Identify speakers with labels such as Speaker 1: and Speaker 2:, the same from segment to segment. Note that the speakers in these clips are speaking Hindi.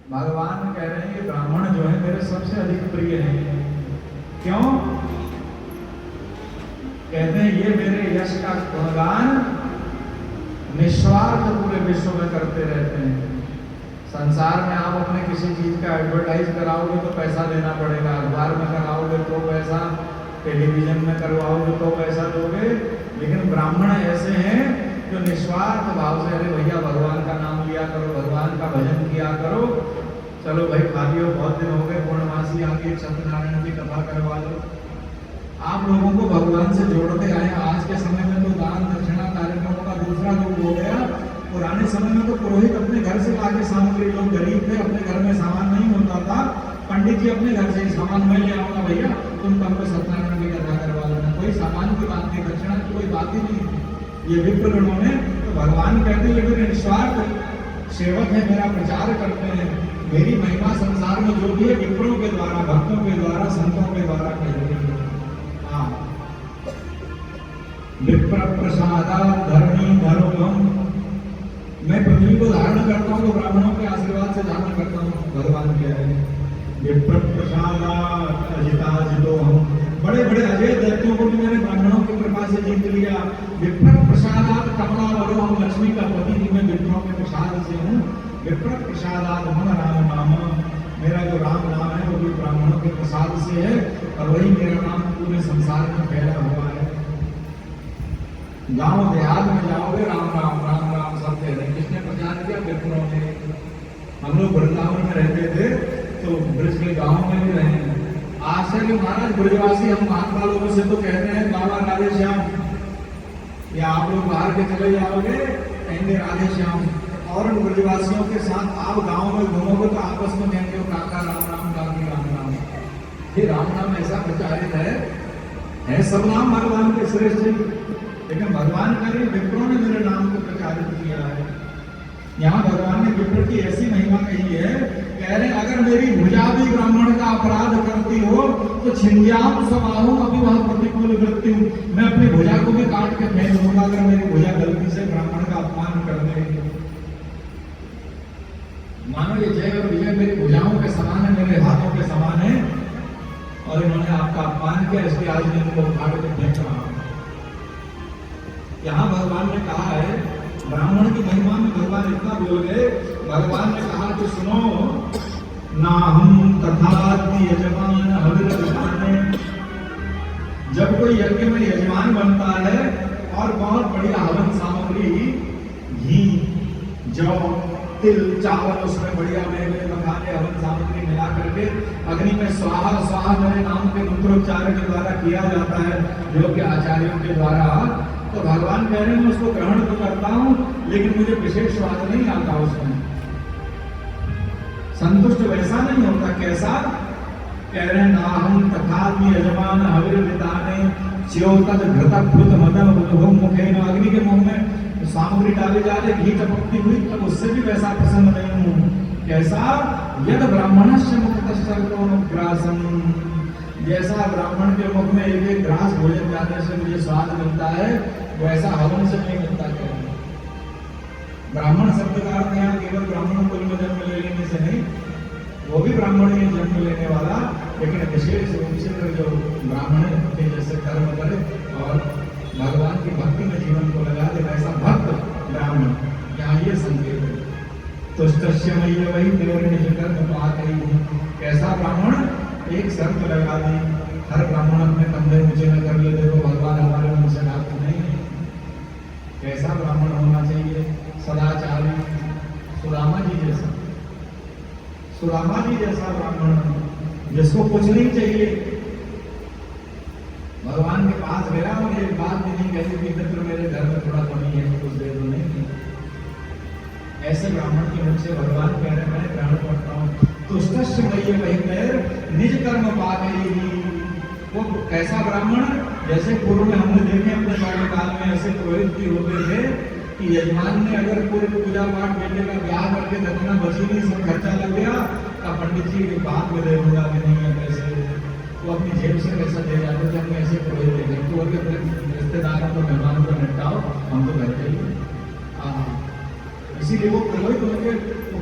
Speaker 1: भगवान कह रहे हैं कि ब्राह्मण जो है मेरे सबसे अधिक प्रिय हैं। क्यों? कहते हैं ये मेरे यश का गुणगान निस्वार्थ पूरे विश्व में करते रहते हैं। संसार में आप अपने किसी चीज का एडवर्टाइज कराओगे तो पैसा देना पड़ेगा, अखबार में कराओगे तो पैसा, टेलीविजन में करवाओगे तो पैसा दोगे। लेकिन ब्राह्मण ऐसे हैं जो निस्वार्थ भाव से, अरे भैया भगवान का नाम लिया करो, भगवान का भजन किया करो, चलो भाई खा लियो, बहुत दिन हो गए, पूर्णमासी आके सत्यनारायण की कथा करवा लो। आप लोगों को भगवान से जोड़ते आए। आज के समय में तो दान दक्षिणा कार्यक्रमों का दूसरा रूप हो गया। पुराने समय में तो पुरोहित अपने घर से लाके सामग्री, लोग गरीब थे, अपने घर में सामान नहीं होता था, पंडित जी अपने घर से ही सामान मैं ले आऊंगा, भैया तुम कल को सत्यनारायण की कथा करवा लेना, कोई सामान की बात नहीं, दक्षिणा की कोई बात ही नहीं। ये विप्रगणों ने तो भगवान कहते हैं ये मेरे निस्वार्थ सेवक है, मेरा प्रचार करते हैं, मेरी महिमा संसार में जो भी है विप्रों के द्वारा, भक्तों के द्वारा, संतों के द्वारा कह रही है। हाँ, विप्र प्रसादा धरणी धर्मम, मैं पृथ्वी को धारण करता हूँ तो ब्राह्मणों के आशीर्वाद से धारण करता हूँ। भगवान कह रहे हैं विप्र प्रसादा अजिता जितो हम, बड़े बड़े अजय दैत्यों को भी मैंने ब्राह्मणों की कृपा से जीत लिया। विप्र प्रसादात कमला वरो, हम लक्ष्मी का पति भी मैं विप्रों के प्रसाद से हूँ। विप्र प्रसादात मन राम नाम, मेरा जो राम नाम है वो भी ब्राह्मणों के प्रसाद से है और वही मेरा नाम पूरे संसार में फैला हुआ है। गांव देहात में जाओगे राम राम राम राम सब कह रहे हैं। किसने प्रचार किया? विप्रों ने। हम लोग वृंदावन में रहते थे तो ब्रज के गांव में भी रहे हैं। आश्चर्य महाराज, ब्रजवासी हम महात्मा लोगों से तो कहते हैं बाबा राधे श्याम, या आप लोग बाहर के चले जाओगे कहेंगे राधे श्याम, और उन ब्रजवासियों के साथ आप गांव में घूमोगे तो आपस में कहेंगे काका राम राम, काकी राम राम। ये राम नाम ऐसा प्रचारित है सब नाम भगवान के श्रेष्ठ, लेकिन भगवान कह रहे विप्रों ने मेरे नाम को प्रचारित किया है। यहाँ भगवान ने विप्र की ऐसी महिमा कही है, कह रहे अगर मेरी भुजा भी ब्राह्मण का अपराध करती हो तो छिंजाम समाहू अभी वह प्रतिकूल वृत्ति, मैं अपनी भुजा को भी काट के फेंक दूंगा अगर मेरी भुजा गलती से ब्राह्मण का अपमान कर दे। मानो ये जय और विजय मेरी भुजाओं के समान है, मेरे हाथों के समान है, और इन्होंने आपका अपमान किया, इसलिए आज मैं इनको उखाड़ के फेंक रहा हूं। यहाँ भगवान ने कहा है, ब्राह्मण की महिमा में भगवान इतना बोल गए, भगवान ने कहा कि सुनो ना हम तथा यजमान हविर विधाने, जब कोई यज्ञ में यजमान बनता है और बहुत बढ़िया हवन सामग्री, घी, जौ, तिल, चावल, उसमें बढ़िया मेवे मखाने हवन सामग्री मिला करके अग्नि में स्वाहा स्वाहा मेरे नाम के मंत्रोच्चारण के द्वारा किया जाता है, जो कि आचार्यों के द्वारा, तो भगवान कह रहे हैं मैं उसको ग्रहण तो करता हूं लेकिन मुझे विशेष स्वाद नहीं आता, उसमें संतुष्ट वैसा नहीं होता। कैसा? कह रहे हैं ना हम तथा यजमान हविर विताने च्योतद घृतभृत मदन बुद्धो मुखे, अग्नि के मुंह में सामग्री डाली जा रही, घी टपकती हुई, तब उससे भी वैसा प्रसन्न नहीं हूं। कैसा? यद ब्राह्मणस्य मुक्तस्तर्कोनुग्रासम, जैसा ब्राह्मण के मुख में एक एक ग्रास भोजन जाने से मुझे स्वाद मिलता है, वैसा हवन से नहीं मिलता। क्या ब्राह्मण शब्द का अर्थ यहाँ केवल ब्राह्मण कुल में जन्म लेने से नहीं, वो भी ब्राह्मण ही जन्म लेने वाला, लेकिन विशेष रूप से जो ब्राह्मण के जैसे कर्म करे और भगवान की भक्ति में जीवन को लगा दे, वैसा भक्त ब्राह्मण, यहाँ ये संकेत है। तुष्टस्य मय्य वही देवरी निज कर्म पात ही, कैसा ब्राह्मण? एक शर्त लगा दी, हर ब्राह्मण अपने कंधे ऊंचे न कर ले, देखो भगवान हमारे मन से बात नहीं है। कैसा ब्राह्मण होना चाहिए? सदाचारी, सुदामा जी जैसा, सुदामा जी जैसा ब्राह्मण जिसको कुछ नहीं चाहिए। भगवान के पास गया और एक बात भी नहीं कही कि मित्र मेरे घर में थोड़ा कमी है, कुछ दे दो, नहीं। ऐसे ब्राह्मण के मुख से भगवान कह रहे मैं ग्रहण करता हूँ। तुष्टस्य मय्य वही निज कर्म पा गई, वो कैसा ब्राह्मण? जैसे पूर्व में हमने देखे अपने बाल्यकाल में ऐसे पुरोहित भी होते थे कि यजमान ने अगर पूरे पूजा पाठ बेटे का ब्याह करके दक्षिणा बची नहीं, सब खर्चा लग गया, तो पंडित जी बात में दे दूंगा कि नहीं है पैसे, वो अपनी जेब से पैसा दे जाते थे। हमने ऐसे पुरोहित देखे, तो अपने रिश्तेदारों को मेहमानों को निपटाओ, हम तो घर के ही। इसीलिए वो पुरोहित उनके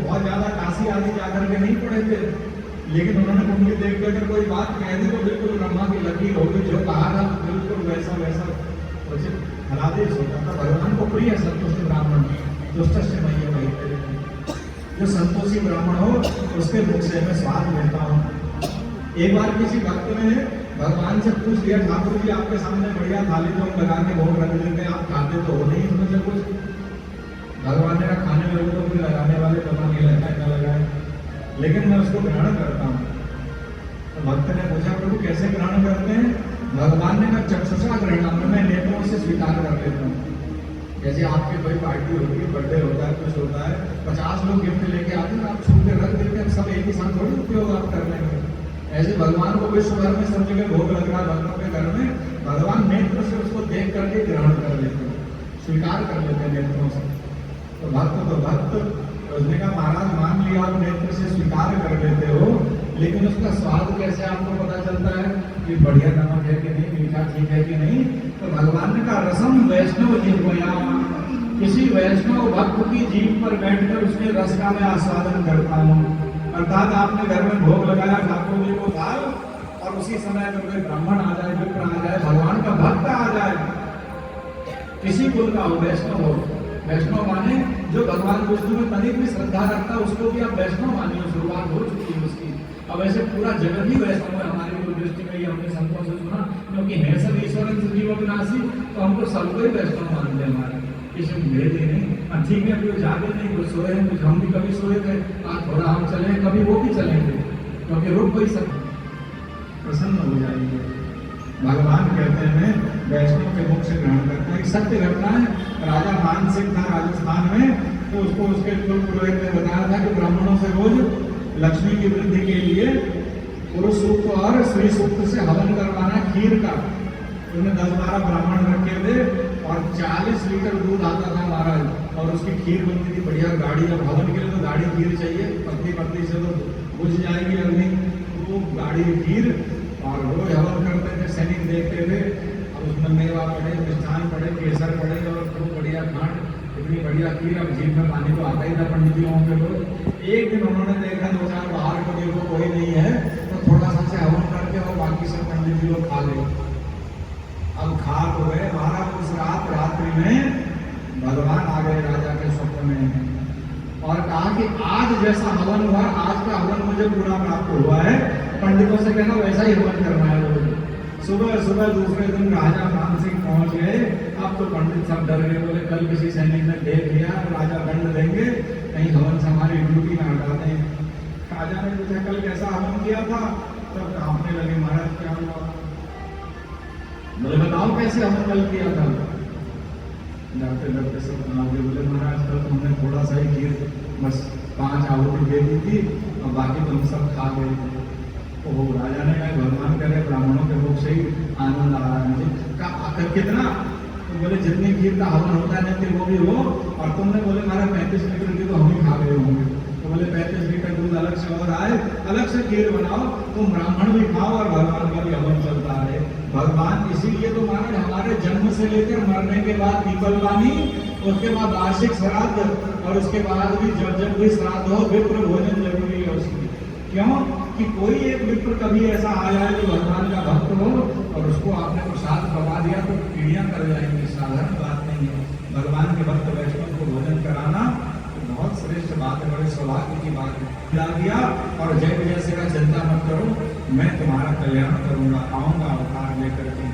Speaker 1: बहुत ज्यादा काशी आदि जाकर के नहीं पढ़े थे, लेकिन उन्होंने कुंडली देख के अगर कोई बात कह दी तो बिल्कुल ब्रह्मा की लकीर होगी, जो कहा था बिल्कुल वैसा वैसा उचित फलादेश होता था। भगवान को प्रिय संतुष्ट ब्राह्मण, दुष्ट से मैया वही, जो संतोषी ब्राह्मण हो उसके मुख से मैं स्वाद लेता हूँ। एक बार किसी भक्त ने भगवान से पूछ लिया, ठाकुर जी आपके सामने बढ़िया थाली जो लगा के भोग रख देते हैं, आप खाते तो हो नहीं इसमें से कुछ। भगवान ने कहा खाने वाले तो कोई लगाने वाले पता नहीं लगता क्या लगाए, लेकिन मैं उसको ग्रहण करता हूँ। तो भक्त ने पूछा प्रभु कैसे ग्रहण करते हैं? भगवान ने कहा चक्षुषा ग्रहण, मैं नेत्रों से स्वीकार कर लेता हूँ। जैसे आपकी कोई पार्टी होती है, बर्थडे होता है, कुछ होता है, 50 लोग गिफ्ट लेके आते हैं, आप छू के रख देते हैं, सब एक ही साथ थोड़ी उपयोग आप कर लेंगे। ऐसे भगवान को विश्व भर में सब जगह भोग लग रहा है भक्तों के घर में, भगवान नेत्र से उसको देख करके ग्रहण कर लेते हैं, स्वीकार कर लेते हैं नेत्रों से। तो भक्त उसने कहा महाराज मान लिया आप नेत्र से स्वीकार कर लेते हो, लेकिन उसका स्वाद कैसे आपको पता चलता है कि बढ़िया नमक है कि नहीं, मीठा ठीक है कि नहीं? तो भगवान ने कहा रसम वैष्णव जिह्वया, किसी वैष्णव भक्त की जीभ पर बैठकर उसके रस का मैं आस्वादन करता हूँ। अर्थात आपने घर में भोग लगाया, ठाकुर जी को खाओ, और उसी समय अगर कोई ब्राह्मण आ जाए, विप्र आ जाए, भगवान का भक्त आ जाए, किसी कुल का हो, वैष्णव हो, वैष्णव माने जो भगवान विष्णु में तनिक भी श्रद्धा रखता है उसको भी आप वैष्णव मानिए, शुरुआत हो चुकी है उसकी। अब ऐसे पूरा जगत ही वैष्णव है हमारी कुल दृष्टि में, ये हमने संतों से सुना, क्योंकि है सब ईश्वर जीव विनाशी, तो हमको सबको ही वैष्णव मानते हैं हमारे, किसी में भेद ही नहीं। ठीक है, कोई जागे नहीं, कुछ सोए हैं, कुछ हम भी कभी सोए थे, आज थोड़ा हम चले, कभी वो भी चलेंगे, क्योंकि रुक कोई सब प्रसन्न हो जाएंगे। भगवान कहते हैं वैष्णव के मुख से ग्रहण करता है। एक सत्य घटना है, राजा मान सिंह था राजस्थान में, तो उसको उसके कुल पुरोहित ने बताया था कि ब्राह्मणों से रोज लक्ष्मी की वृद्धि के लिए पुरुष सूक्त और स्त्री सूक्त से हवन करवाना खीर का। उन्हें 10-12 ब्राह्मण रखे थे और 40 लीटर दूध आता था महाराज, और उसकी खीर बनती थी बढ़िया। गाड़ी जब हवन के लिए तो गाड़ी खीर चाहिए, पत्ती से तो बुझ जाएगी अग्नि, तो गाड़ी खीर, और रोज हवन करते थे, सैनिक देखते थे। अब उसमें मेवा पड़े, मिष्ठान पड़े, केसर पड़े, और खूब बढ़िया खांड, इतनी बढ़िया खीर। अब जीभ में पानी तो आता ही था पंडित जी के लोग। एक दिन उन्होंने देखा 2-4 बाहर को देखो कोई नहीं है, तो थोड़ा सा से हवन करके और बाकी सब पंडित जी लोग खा गए। अब खा तो गए महाराज। उस रात्रि में भगवान आ गए राजा के स्वप्न में और कहा कि आज जैसा हवन हुआ, आज का हवन मुझे पूरा प्राप्त हुआ है, पंडितों से कहना वैसा ही हवन करना है रोज। सुबह दूसरे दिन राजा मान सिंह पहुंच गए। अब तो पंडित सब डर गए, बोले कल किसी सैनिक ने देख लिया, राजा दंड देंगे, कहीं हवन से हमारी ड्यूटी ना हटा दें। राजा ने पूछा कल कैसा हवन किया था? तब कांपने लगे, महाराज क्या हुआ? बोले बताओ कैसे हवन कल किया था? डरते सब बनाओगे। बोले महाराज कल तो हमने थोड़ा सा ही खीर, बस 5 आहुति दे दी थी, और बाकी तो हम सब खा गए थे। ओह, राजा ने कहा भगवान करे ब्राह्मणों के मुख से ही आनंद आ रहा है मुझे। कितना? तो बोले जितनी खीर का हवन होता है नित्य वो भी हो, और तुमने बोले महाराज 35 लीटर की तो हम ही खा गए होंगे। तो बोले 35 लीटर दूध अलग से और आए, अलग से खीर बनाओ, तुम ब्राह्मण भी खाओ और भगवान का भी हवन चलता है। भगवान इसीलिए तो माने हमारे जन्म से लेकर मरने के बाद पीपलवानी, उसके बाद वार्षिक श्राद्ध, और उसके बाद भी जब भी श्राद्ध हो विप्र भोजन जरूरी है उसकी। क्यों कि कोई एक विप्र कभी ऐसा आया है जो भगवान का भक्त हो और उसको आपने प्रसाद खवा दिया तो पीढ़ियां कर जाएंगी, साधारण बात नहीं है। भगवान के भक्त वैष्णव को भोजन कराना तो बहुत श्रेष्ठ बात है, बड़े सौभाग्य की बात है। खिला दिया और जय विजय से का चिंता मत करो, मैं तुम्हारा कल्याण करूंगा, आऊंगा अवतार लेकर के।